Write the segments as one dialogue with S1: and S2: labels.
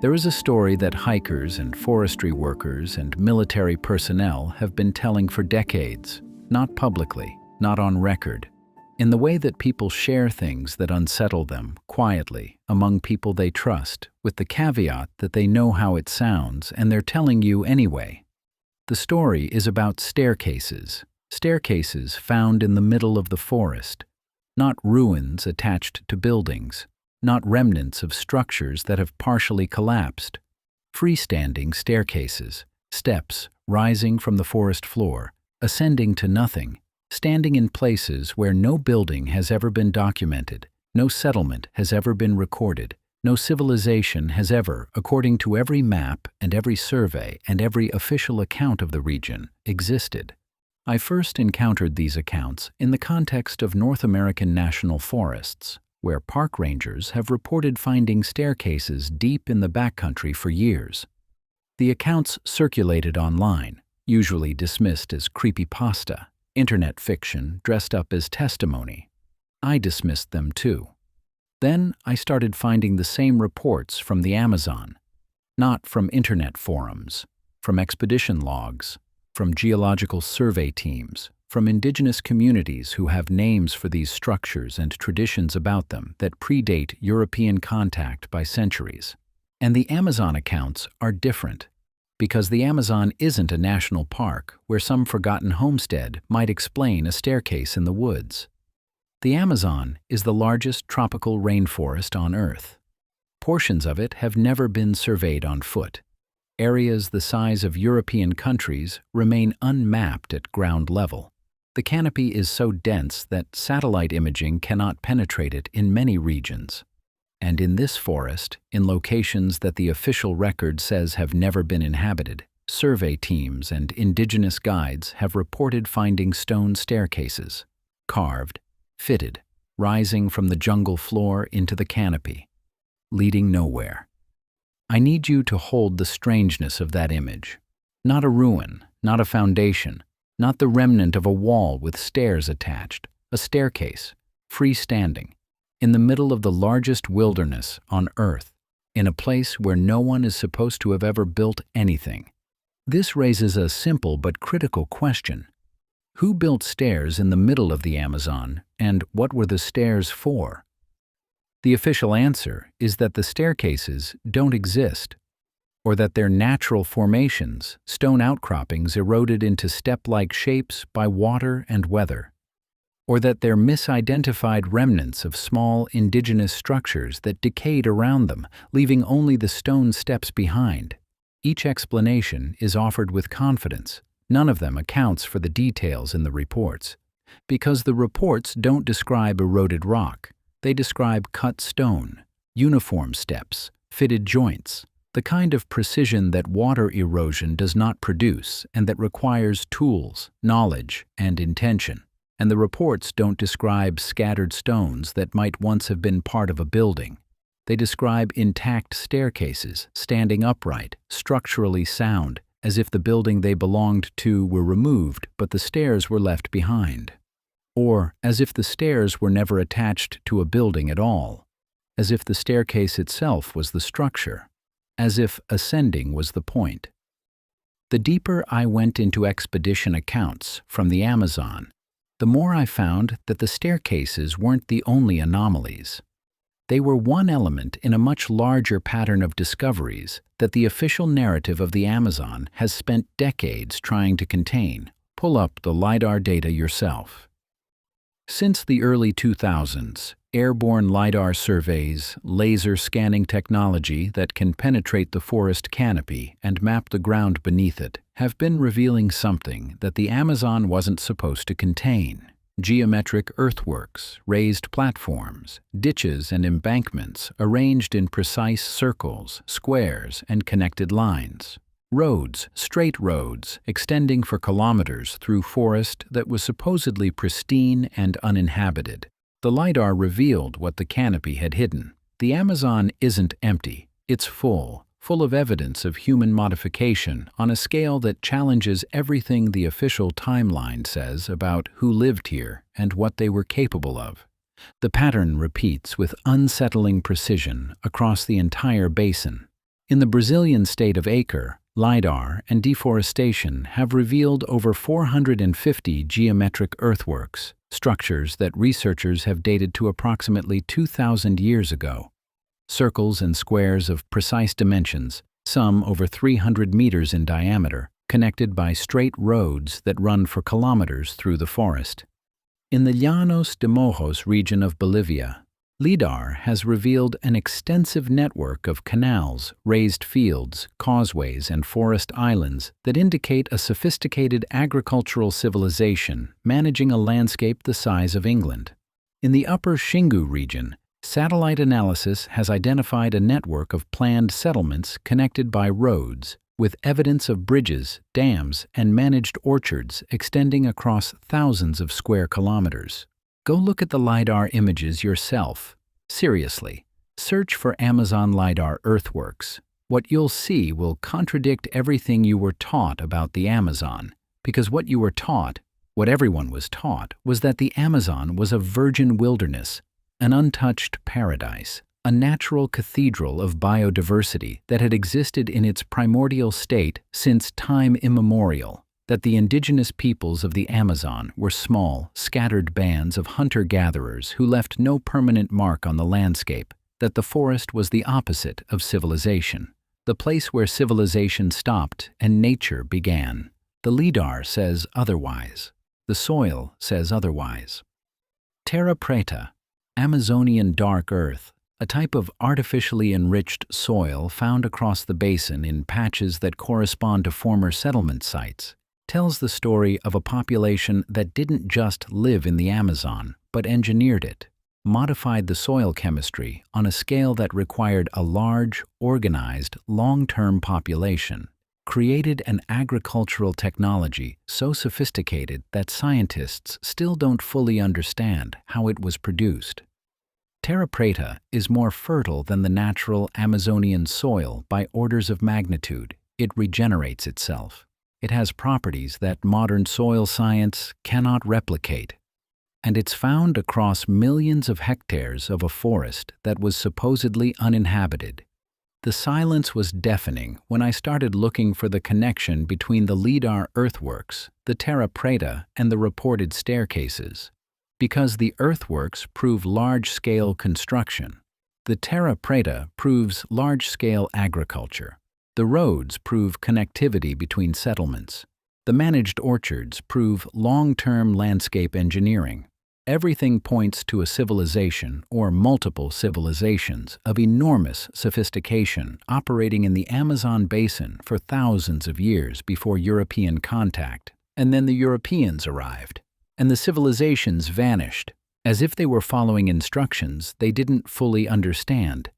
S1: There is a story that hikers and forestry workers and military personnel have been telling for decades, not publicly, not on record, in the way that people share things that unsettle them quietly among people they trust, with the caveat that they know how it sounds and they're telling you anyway. The story is about staircases found in the middle of the forest, not ruins attached to buildings, not remnants of structures that have partially collapsed. Freestanding staircases, steps rising from the forest floor, ascending to nothing, standing in places where no building has ever been documented, no settlement has ever been recorded, no civilization has ever, according to every map and every survey and every official account of the region, existed. I first encountered these accounts in the context of North American national forests, where park rangers have reported finding staircases deep in the backcountry for years. The accounts circulated online, usually dismissed as creepypasta, internet fiction dressed up as testimony. I dismissed them too. Then I started finding the same reports from the Amazon, not from internet forums, from expedition logs, from geological survey teams, from indigenous communities who have names for these structures and traditions about them that predate European contact by centuries. And the Amazon accounts are different, because the Amazon isn't a national park where some forgotten homestead might explain a staircase in the woods. The Amazon is the largest tropical rainforest on Earth. Portions of it have never been surveyed on foot. Areas the size of European countries remain unmapped at ground level. The canopy is so dense that satellite imaging cannot penetrate it in many regions. And in this forest, in locations that the official record says have never been inhabited, survey teams and indigenous guides have reported finding stone staircases, carved, fitted, rising from the jungle floor into the canopy, leading nowhere. I need you to hold the strangeness of that image. Not a ruin, not a foundation, not the remnant of a wall with stairs attached, a staircase, freestanding, in the middle of the largest wilderness on Earth, in a place where no one is supposed to have ever built anything. This raises a simple but critical question. Who built stairs in the middle of the Amazon, and what were the stairs for? The official answer is that the staircases don't exist, or that they're natural formations, stone outcroppings eroded into step-like shapes by water and weather, or that they're misidentified remnants of small indigenous structures that decayed around them, leaving only the stone steps behind. Each explanation is offered with confidence. None of them accounts for the details in the reports, because the reports don't describe eroded rock. They describe cut stone, uniform steps, fitted joints, the kind of precision that water erosion does not produce and that requires tools, knowledge, and intention. And the reports don't describe scattered stones that might once have been part of a building. They describe intact staircases, standing upright, structurally sound, as if the building they belonged to were removed but the stairs were left behind. Or as if the stairs were never attached to a building at all, as if the staircase itself was the structure, as if ascending was the point. The deeper I went into expedition accounts from the Amazon, the more I found that the staircases weren't the only anomalies. They were one element in a much larger pattern of discoveries that the official narrative of the Amazon has spent decades trying to contain. Pull up the Lidar data yourself. Since the early 2000s, airborne Lidar surveys, laser scanning technology that can penetrate the forest canopy and map the ground beneath it, have been revealing something that the Amazon wasn't supposed to contain. Geometric earthworks, raised platforms, ditches and embankments arranged in precise circles, squares, and connected lines. Roads, straight roads, extending for kilometers through forest that was supposedly pristine and uninhabited. The Lidar revealed what the canopy had hidden. The Amazon isn't empty. It's full of evidence of human modification on a scale that challenges everything the official timeline says about who lived here and what they were capable of. The pattern repeats with unsettling precision across the entire basin. In the Brazilian state of Acre, Lidar and deforestation have revealed over 450 geometric earthworks, structures that researchers have dated to approximately 2,000 years ago. Circles and squares of precise dimensions, some over 300 meters in diameter, connected by straight roads that run for kilometers through the forest. In the Llanos de Mojos region of Bolivia, Lidar has revealed an extensive network of canals, raised fields, causeways, and forest islands that indicate a sophisticated agricultural civilization managing a landscape the size of England. In the upper Xingu region, satellite analysis has identified a network of planned settlements connected by roads, with evidence of bridges, dams, and managed orchards extending across thousands of square kilometers. Go look at the Lidar images yourself. Seriously, search for Amazon Lidar earthworks. What you'll see will contradict everything you were taught about the Amazon, because what you were taught, what everyone was taught, was that the Amazon was a virgin wilderness, an untouched paradise, a natural cathedral of biodiversity that had existed in its primordial state since time immemorial, that the indigenous peoples of the Amazon were small, scattered bands of hunter-gatherers who left no permanent mark on the landscape, that the forest was the opposite of civilization, the place where civilization stopped and nature began. The Lidar says otherwise. The soil says otherwise. Terra preta, Amazonian dark earth, a type of artificially enriched soil found across the basin in patches that correspond to former settlement sites, tells the story of a population that didn't just live in the Amazon, but engineered it, modified the soil chemistry on a scale that required a large, organized, long-term population, created an agricultural technology so sophisticated that scientists still don't fully understand how it was produced. Terra preta is more fertile than the natural Amazonian soil by orders of magnitude. It regenerates itself. It has properties that modern soil science cannot replicate. And it's found across millions of hectares of a forest that was supposedly uninhabited. The silence was deafening when I started looking for the connection between the Lidar earthworks, the terra preta, and the reported staircases. Because the earthworks prove large-scale construction, the terra preta proves large-scale agriculture. The roads prove connectivity between settlements. The managed orchards prove long-term landscape engineering. Everything points to a civilization or multiple civilizations of enormous sophistication operating in the Amazon basin for thousands of years before European contact. And then the Europeans arrived, and the civilizations vanished, as if they were following instructions they didn't fully understand.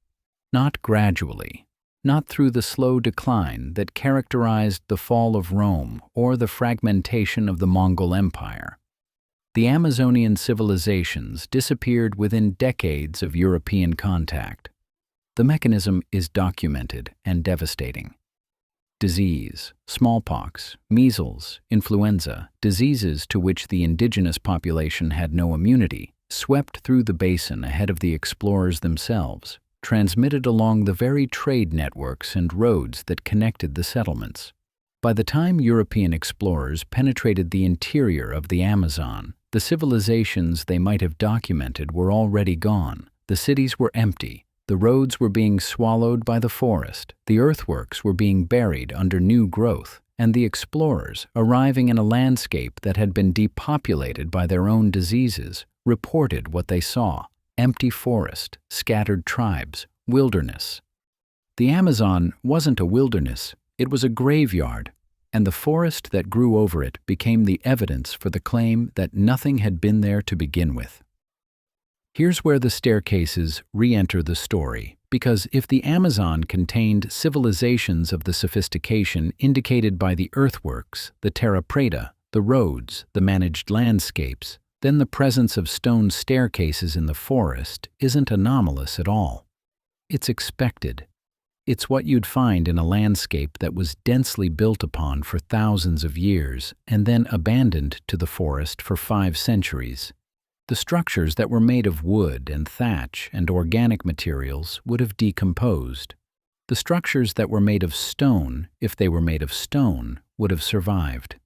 S1: Not gradually, not through the slow decline that characterized the fall of Rome or the fragmentation of the Mongol Empire. The Amazonian civilizations disappeared within decades of European contact. The mechanism is documented and devastating. Disease, smallpox, measles, influenza, diseases to which the indigenous population had no immunity, swept through the basin ahead of the explorers themselves, transmitted along the very trade networks and roads that connected the settlements. By the time European explorers penetrated the interior of the Amazon, the civilizations they might have documented were already gone. The cities were empty. The roads were being swallowed by the forest. The earthworks were being buried under new growth. And the explorers, arriving in a landscape that had been depopulated by their own diseases, reported what they saw: empty forest, scattered tribes, wilderness. The Amazon wasn't a wilderness. It was a graveyard. And the forest that grew over it became the evidence for the claim that nothing had been there to begin with. Here's where the staircases re-enter the story. Because if the Amazon contained civilizations of the sophistication indicated by the earthworks, the terra preta, the roads, the managed landscapes, then the presence of stone staircases in the forest isn't anomalous at all. It's expected. It's what you'd find in a landscape that was densely built upon for thousands of years and then abandoned to the forest for 5 centuries. The structures that were made of wood and thatch and organic materials would have decomposed. The structures that were made of stone, if they were made of stone, would have survived.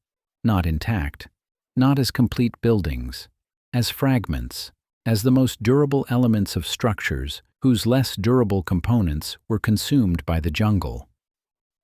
S1: Not intact, not as complete buildings, as fragments, as the most durable elements of structures whose less durable components were consumed by the jungle.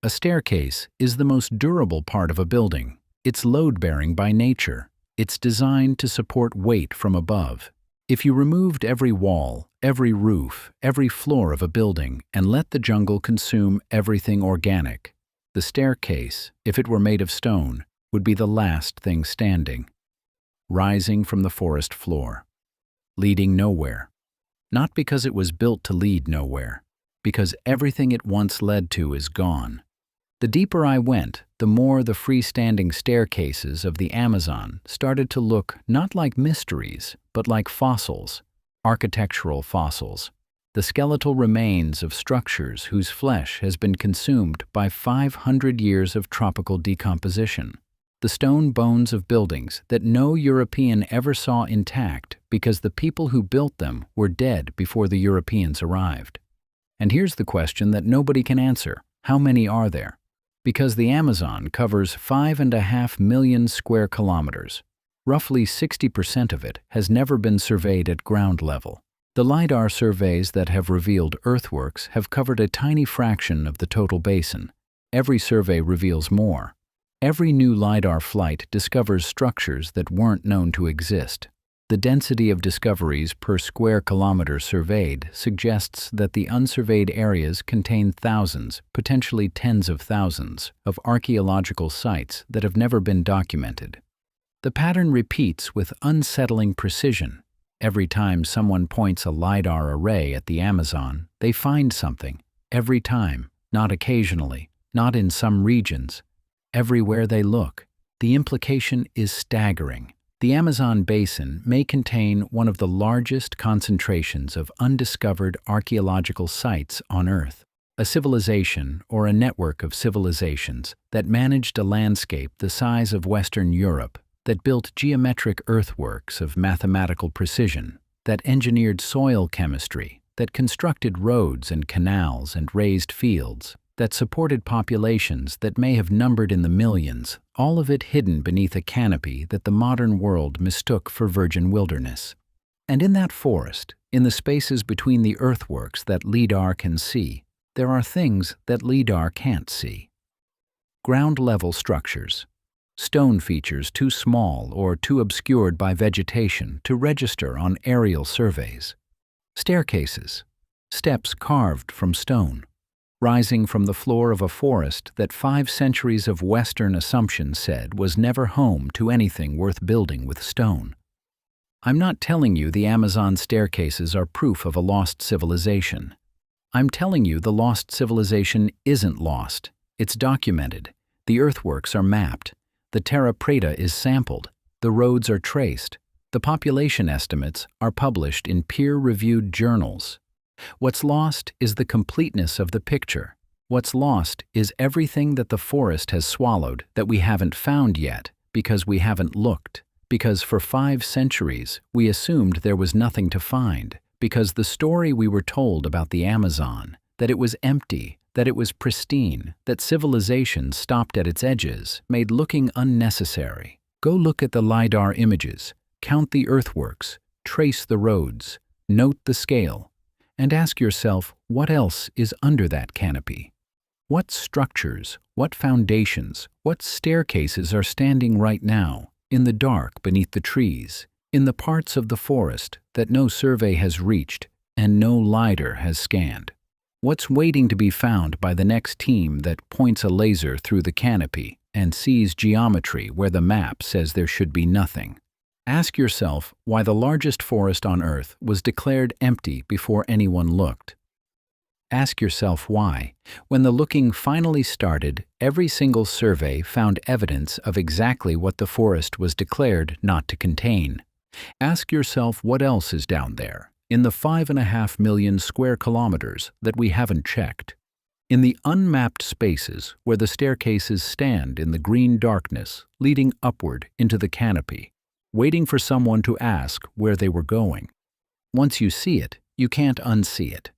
S1: A staircase is the most durable part of a building. It's load-bearing by nature. It's designed to support weight from above. If you removed every wall, every roof, every floor of a building and let the jungle consume everything organic, the staircase, if it were made of stone, would be the last thing standing, rising from the forest floor, leading nowhere. Not because it was built to lead nowhere, because everything it once led to is gone. The deeper I went, the more the freestanding staircases of the Amazon started to look not like mysteries, but like fossils, architectural fossils, the skeletal remains of structures whose flesh has been consumed by 500 years of tropical decomposition, the stone bones of buildings that no European ever saw intact because the people who built them were dead before the Europeans arrived. And here's the question that nobody can answer: how many are there? Because the Amazon covers 5.5 million square kilometers. Roughly 60% of it has never been surveyed at ground level. The Lidar surveys that have revealed earthworks have covered a tiny fraction of the total basin. Every survey reveals more. Every new Lidar flight discovers structures that weren't known to exist. The density of discoveries per square kilometer surveyed suggests that the unsurveyed areas contain thousands, potentially tens of thousands, of archaeological sites that have never been documented. The pattern repeats with unsettling precision. Every time someone points a Lidar array at the Amazon, they find something. Every time, not occasionally, not in some regions. Everywhere they look. The implication is staggering. The Amazon basin may contain one of the largest concentrations of undiscovered archaeological sites on Earth. A civilization or a network of civilizations that managed a landscape the size of Western Europe, that built geometric earthworks of mathematical precision, that engineered soil chemistry, that constructed roads and canals and raised fields, that supported populations that may have numbered in the millions, all of it hidden beneath a canopy that the modern world mistook for virgin wilderness. And in that forest, in the spaces between the earthworks that Lidar can see, there are things that Lidar can't see. Ground-level structures. Stone features too small or too obscured by vegetation to register on aerial surveys. Staircases. Steps carved from stone, rising from the floor of a forest that 5 centuries of Western assumption said was never home to anything worth building with stone. I'm not telling you the Amazon staircases are proof of a lost civilization. I'm telling you the lost civilization isn't lost. It's documented. The earthworks are mapped. The terra preta is sampled. The roads are traced. The population estimates are published in peer-reviewed journals. What's lost is the completeness of the picture. What's lost is everything that the forest has swallowed that we haven't found yet because we haven't looked, because for 5 centuries we assumed there was nothing to find, because the story we were told about the Amazon, that it was empty, that it was pristine, that civilization stopped at its edges, made looking unnecessary. Go look at the Lidar images, count the earthworks, trace the roads, note the scale, and ask yourself what else is under that canopy. What structures, what foundations, what staircases are standing right now, in the dark beneath the trees, in the parts of the forest that no survey has reached and no Lidar has scanned? What's waiting to be found by the next team that points a laser through the canopy and sees geometry where the map says there should be nothing? Ask yourself why the largest forest on Earth was declared empty before anyone looked. Ask yourself why. When the looking finally started, every single survey found evidence of exactly what the forest was declared not to contain. Ask yourself what else is down there, in the 5.5 million square kilometers that we haven't checked. In the unmapped spaces where the staircases stand in the green darkness leading upward into the canopy, waiting for someone to ask where they were going. Once you see it, you can't unsee it.